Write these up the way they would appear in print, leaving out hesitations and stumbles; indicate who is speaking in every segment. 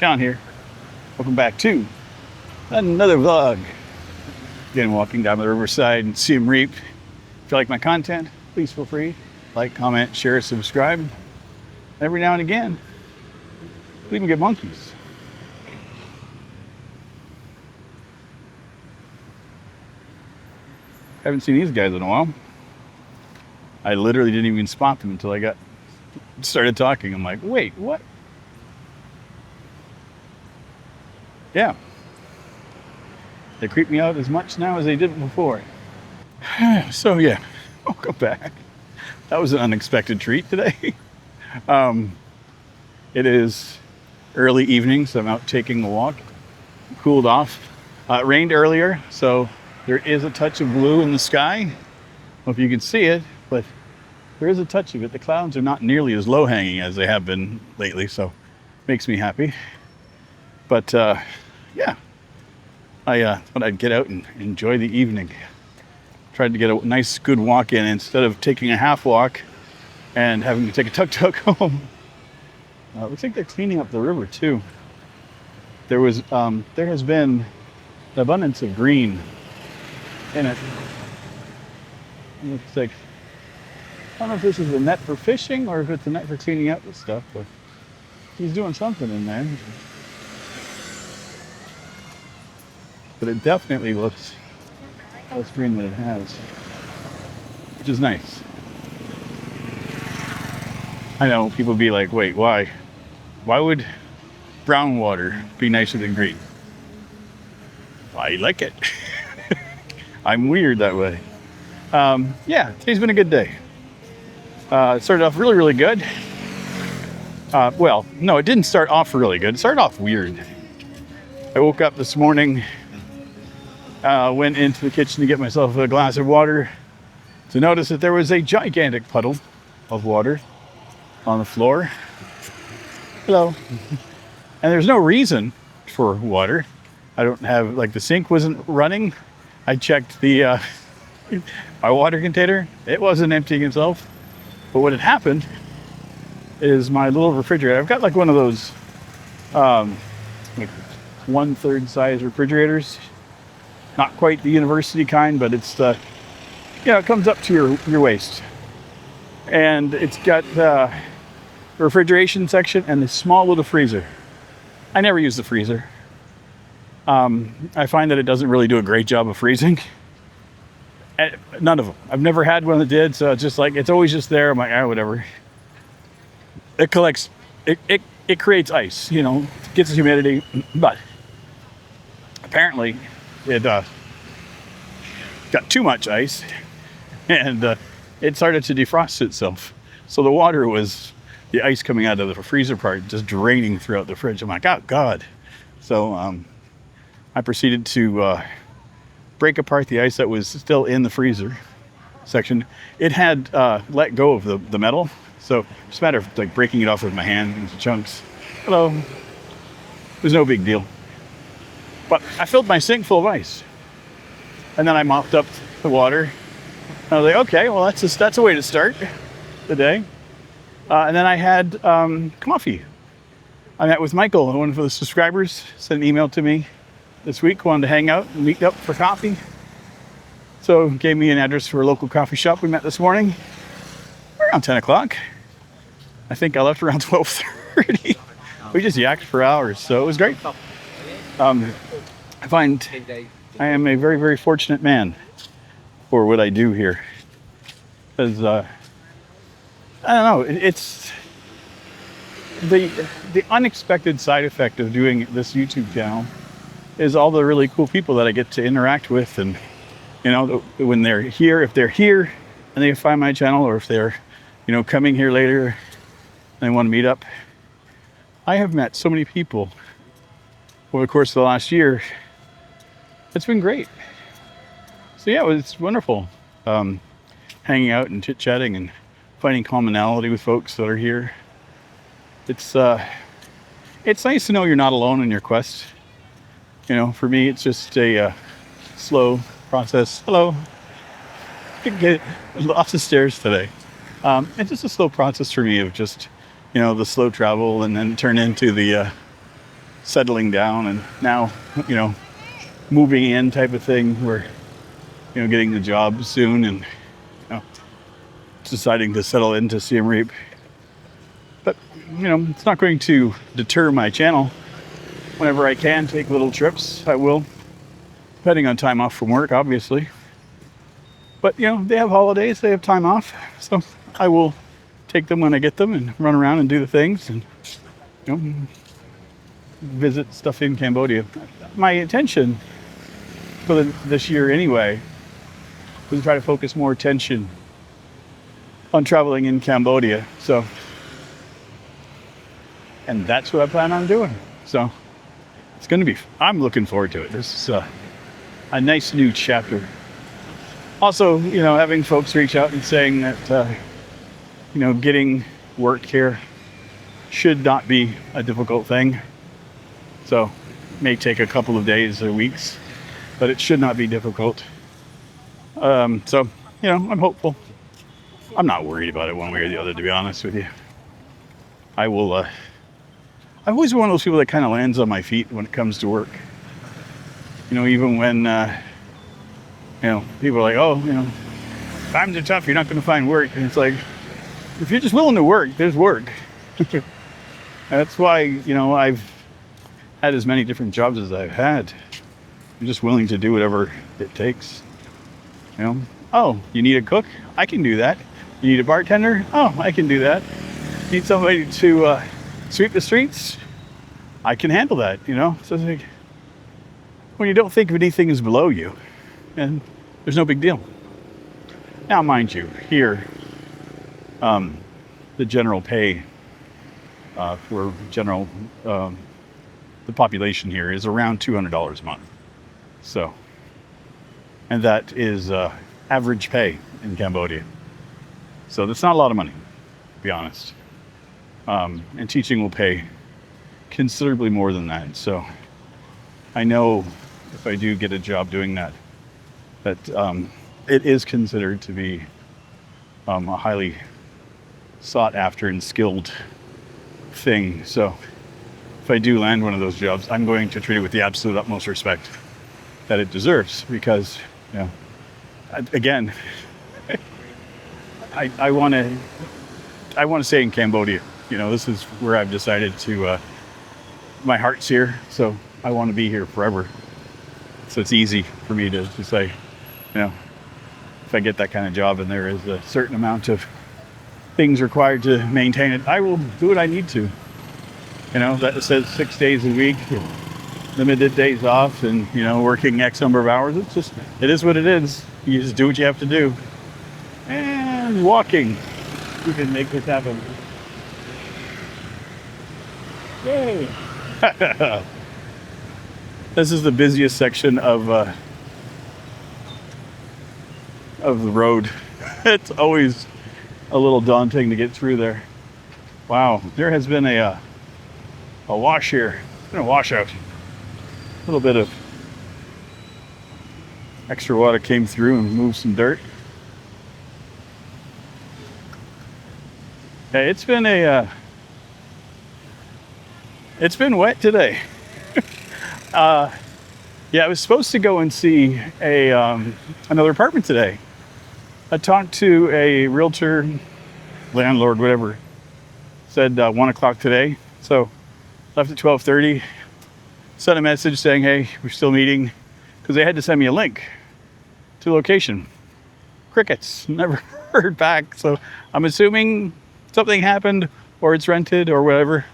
Speaker 1: Sean here. Welcome back to another vlog. Again, walking down the riverside in Siem Reap. If you like my content, please feel free. Like, comment, share, subscribe. Every now and again, we even get monkeys. Haven't seen these guys in a while. I literally didn't even spot them until I started talking. I'm like, wait, what? Yeah. They creep me out as much now as they did before. So yeah, welcome back. That was an unexpected treat today. It is early evening, so I'm out taking a walk. Cooled off. It rained earlier, so there is a touch of blue in the sky. I don't know if you can see it, but there is a touch of it. The clouds are not nearly as low hanging as they have been lately, so it makes me happy. But yeah, I thought I'd get out and enjoy the evening. Tried to get a nice, good walk in instead of taking a half walk and having to take a tuk-tuk home. Looks like they're cleaning up the river too. There has been an abundance of green in it. It looks like, I don't know if this is a net for fishing or if it's a net for cleaning up the stuff, but he's doing something in there. But it definitely looks less green than it has, which is nice. I know people be like, wait, why? Why would brown water be nicer than green? I like it. I'm weird that way. Yeah, today's been a good day. It started off really, really good. Well, no, it didn't start off really good. It started off weird. I woke up this morning, went into the kitchen to get myself a glass of water to notice that there was a gigantic puddle of water on the floor. Hello. And there's no reason for water. I don't have, like, the sink wasn't running. I checked the my water container. It wasn't emptying itself. But what had happened is my little refrigerator. I've got like one of those like 1/3 size refrigerators. Not quite the university kind, but it's it comes up to your waist. And it's got the refrigeration section and this small little freezer. I never use the freezer. I find that it doesn't really do a great job of freezing. None of them. I've never had one that did, so it's just like, it's always just there. I'm like, whatever. It collects, it creates ice, gets the humidity, but apparently it got too much ice and it started to defrost itself. So the ice coming out of the freezer part just draining throughout the fridge. I'm like, oh God. So I proceeded to break apart the ice that was still in the freezer section. It had let go of the metal, so it's a matter of like breaking it off with my hand into chunks. Hello. It was no big deal. But I filled my sink full of ice, and then I mopped up the water. I was like, okay, well that's a way to start the day. And then I had coffee. I met with Michael, one of the subscribers, sent an email to me this week, wanted to hang out and meet up for coffee. So gave me an address for a local coffee shop. We met this morning around 10 o'clock. I think I left around 12:30. We just yacked for hours, so it was great. I find I am a very, very fortunate man for what I do here. Because, I don't know, it's the unexpected side effect of doing this YouTube channel is all the really cool people that I get to interact with. And, when they're here, if they're here and they find my channel, or if they're, coming here later and they want to meet up. I have met so many people over the course of the last year. It's been great. So yeah, it's wonderful. Hanging out and chit-chatting and finding commonality with folks that are here. It's nice to know you're not alone in your quest. For me, it's just a slow process. Hello. Get lots of stairs today. It's just a slow process for me of just, the slow travel and then turn into the settling down, and now, moving in type of thing. We're, getting the job soon, and deciding to settle into Siem Reap. But, it's not going to deter my channel. Whenever I can take little trips, I will, depending on time off from work, obviously. But, they have holidays, they have time off, so I will take them when I get them and run around and do the things and, visit stuff in Cambodia. My intention for this year anyway was to try to focus more attention on traveling in Cambodia. So, and that's what I plan on doing. So it's going to be, I'm looking forward to it. This is a nice new chapter. Also, having folks reach out and saying that, getting work here should not be a difficult thing. So it may take a couple of days or weeks, but it should not be difficult. So, I'm hopeful. I'm not worried about it one way or the other, to be honest with you. I will, I've always been one of those people that kind of lands on my feet when it comes to work. Even when, people are like, oh, times are tough, you're not going to find work. And it's like, if you're just willing to work, there's work. That's why, I've had as many different jobs as I've had. I'm just willing to do whatever it takes. Oh, you need a cook? I can do that. You need a bartender? Oh, I can do that. Need somebody to sweep the streets? I can handle that, So it's like, when you don't think of anything as below you, and there's no big deal. Now, mind you, here, the general pay for the population here is around $200 a month. So, and that is average pay in Cambodia. So that's not a lot of money, to be honest. And teaching will pay considerably more than that. So I know if I do get a job doing that, it is considered to be a highly sought after and skilled thing. So if I do land one of those jobs, I'm going to treat it with the absolute utmost respect that it deserves, because, again, I want to stay in Cambodia. This is where I've decided to, my heart's here, so I want to be here forever. So it's easy for me to say, if I get that kind of job and there is a certain amount of things required to maintain it, I will do what I need to. That says 6 days a week, limited days off, and, working X number of hours. It is what it is. You just do what you have to do. And walking. We can make this happen. Yay! This is the busiest section of the road. It's always a little daunting to get through there. Wow, there has been a wash here. It's been a washout. A little bit of extra water came through and moved some dirt. Hey, it's been wet today. I was supposed to go and see another apartment today. I talked to a realtor, landlord, whatever. Said 1 o'clock today. So left at 12:30. Sent a message saying, hey, we're still meeting, because they had to send me a link to the location. Crickets. Never heard back. So I'm assuming something happened, or it's rented, or whatever.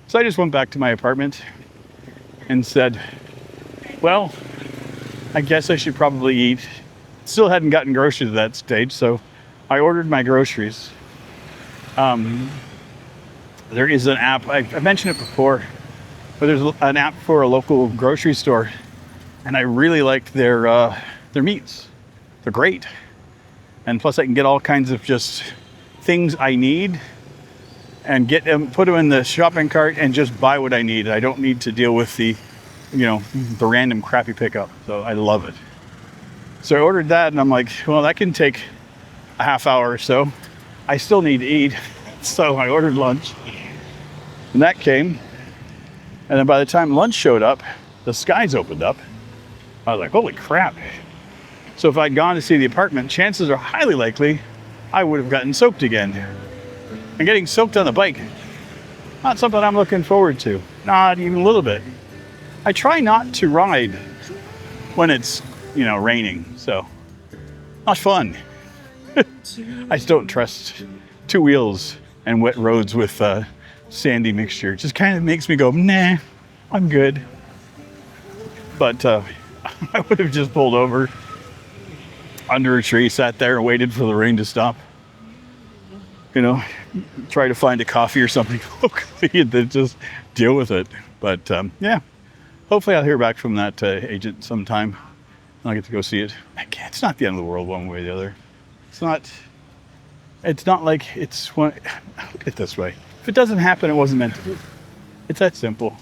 Speaker 1: So I just went back to my apartment and said, well, I guess I should probably eat. Still hadn't gotten groceries at that stage, so I ordered my groceries. There is an app, I mentioned it before, but there's an app for a local grocery store, and I really liked their meats. They're great. And plus I can get all kinds of just things I need and put them in the shopping cart and just buy what I need. I don't need to deal with the random crappy pickup. So I love it. So I ordered that, and I'm like, well, that can take a half hour or so. I still need to eat. So I ordered lunch, and that came. And then by the time lunch showed up, the skies opened up. I was like, holy crap. So if I'd gone to see the apartment, chances are highly likely I would have gotten soaked again. And getting soaked on the bike, not something I'm looking forward to. Not even a little bit. I try not to ride when it's, raining. So, not fun. I just don't trust two wheels and wet roads with sandy mixture. It just kind of makes me go, nah, I'm good. But I would have just pulled over under a tree, sat there and waited for the rain to stop. Try to find a coffee or something locally and then just deal with it. But yeah, hopefully I'll hear back from that agent sometime. And I'll get to go see it. It's not the end of the world one way or the other. It's not like it's one. Look at it this way. If it doesn't happen, it wasn't meant to be. It's that simple.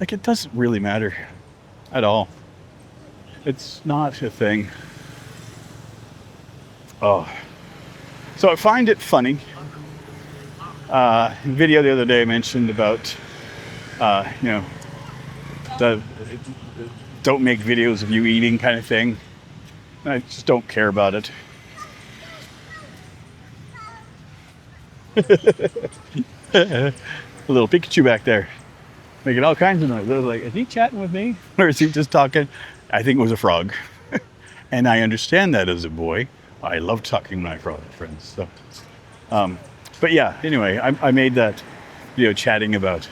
Speaker 1: Like, it doesn't really matter at all. It's not a thing. Oh. So I find it funny. Video the other day mentioned about, the don't make videos of you eating kind of thing. I just don't care about it. A little Pikachu back there, making all kinds of noise. I was like, is he chatting with me? Or is he just talking? I think it was a frog. And I understand that as a boy. I love talking to my frog friends. So, but yeah, anyway, I made that video chatting about,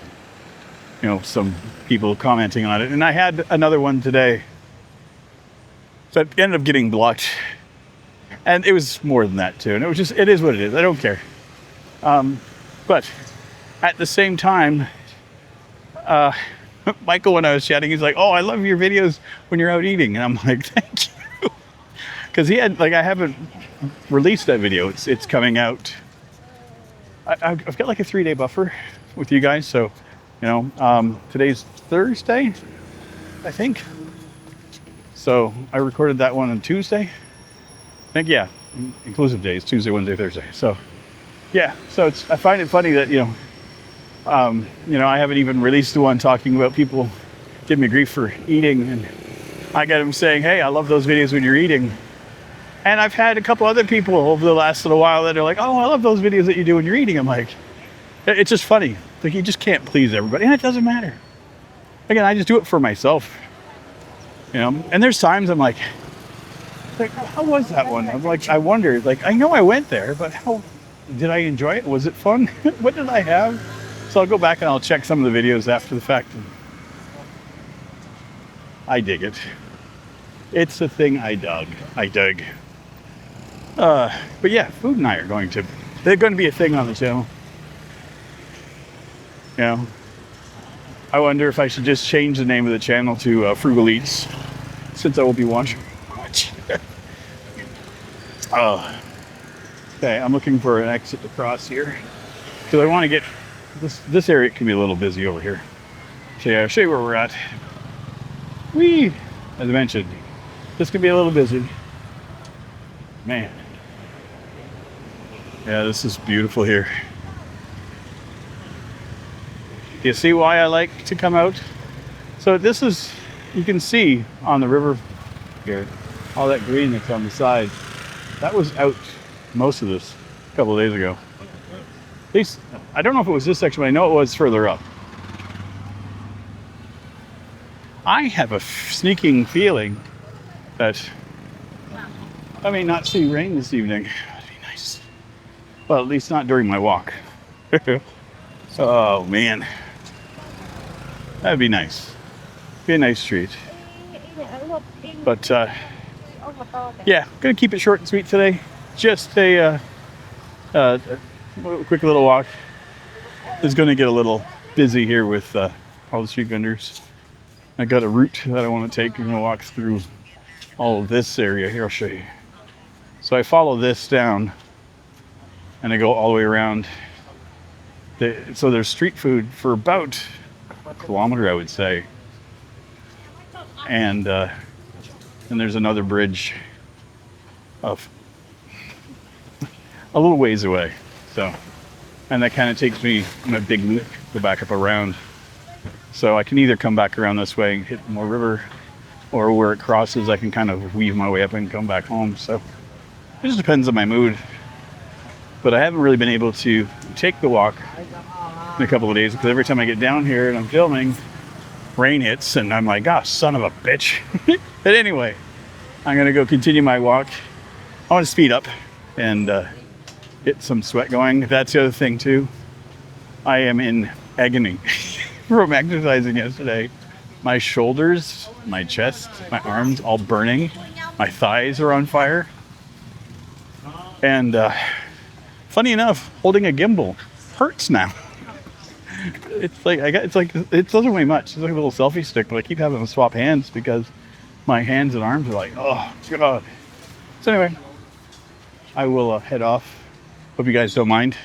Speaker 1: some people commenting on it. And I had another one today that ended up getting blocked. And it was more than that too. And it is what it is. I don't care. But at the same time, Michael, when I was chatting, he's like, oh, I love your videos when you're out eating. And I'm like, thank you. Because I haven't released that video. It's coming out. I've got like a 3-day buffer with you guys. So, today's Thursday, I think. So I recorded that one on Tuesday. I think, yeah, inclusive days, Tuesday, Wednesday, Thursday. So, yeah, so I find it funny that, I haven't even released the one talking about people giving me grief for eating. And I get them saying, hey, I love those videos when you're eating. And I've had a couple other people over the last little while that are like, oh, I love those videos that you do when you're eating. I'm like, it's just funny. Like, you just can't please everybody. And it doesn't matter. Again, I just do it for myself. And there's times I'm like, how was that one? I'm like, I wondered, I know I went there, but how did I enjoy it? Was it fun? What did I have? So I'll go back and I'll check some of the videos after the fact. I dig it. It's a thing I dug. But yeah, food and I are they're going to be a thing on the channel. I wonder if I should just change the name of the channel to Frugal Eats, since I will be watching much. Okay, I'm looking for an exit to cross here because I want to get this area can be a little busy over here. So yeah, I'll show you where we're at. As I mentioned, this can be a little busy. Man. Yeah, this is beautiful here. Do you see why I like to come out? So you can see on the river here, all that green that's on the side. That was out most of this a couple of days ago. At least, I don't know if it was this section, but I know it was further up. I have a sneaking feeling that I may not see rain this evening. That'd be nice. Well, at least not during my walk. Oh, man. That'd be nice. Be a nice treat. But, yeah, gonna keep it short and sweet today. Just a quick little walk. It's gonna get a little busy here with all the street vendors. I got a route that I want to take. I'm gonna walk through all of this area here. I'll show you. So I follow this down, and I go all the way around. So there's street food for about a kilometer, I would say, and then there's another bridge of a little ways away. So, and that kind of takes me in a big loop, go back up around. So I can either come back around this way and hit more river, or where it crosses, I can kind of weave my way up and come back home. So it just depends on my mood. But I haven't really been able to take the walk in a couple of days because every time I get down here and I'm filming, rain hits and I'm like, ah, son of a bitch. But anyway, I'm gonna go continue my walk. I want to speed up and get some sweat going. That's the other thing too. I am in agony from exercising yesterday. My shoulders, my chest, my arms all burning. My thighs are on fire. And funny enough, holding a gimbal hurts now. It doesn't weigh much. It's like a little selfie stick, but I keep having to swap hands because my hands and arms are like, oh God. So anyway, I will head off. Hope you guys don't mind.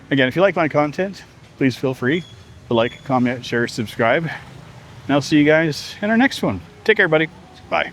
Speaker 1: Again, if you like my content, please feel free to like, comment, share, subscribe. And I'll see you guys in our next one. Take care, buddy. Bye.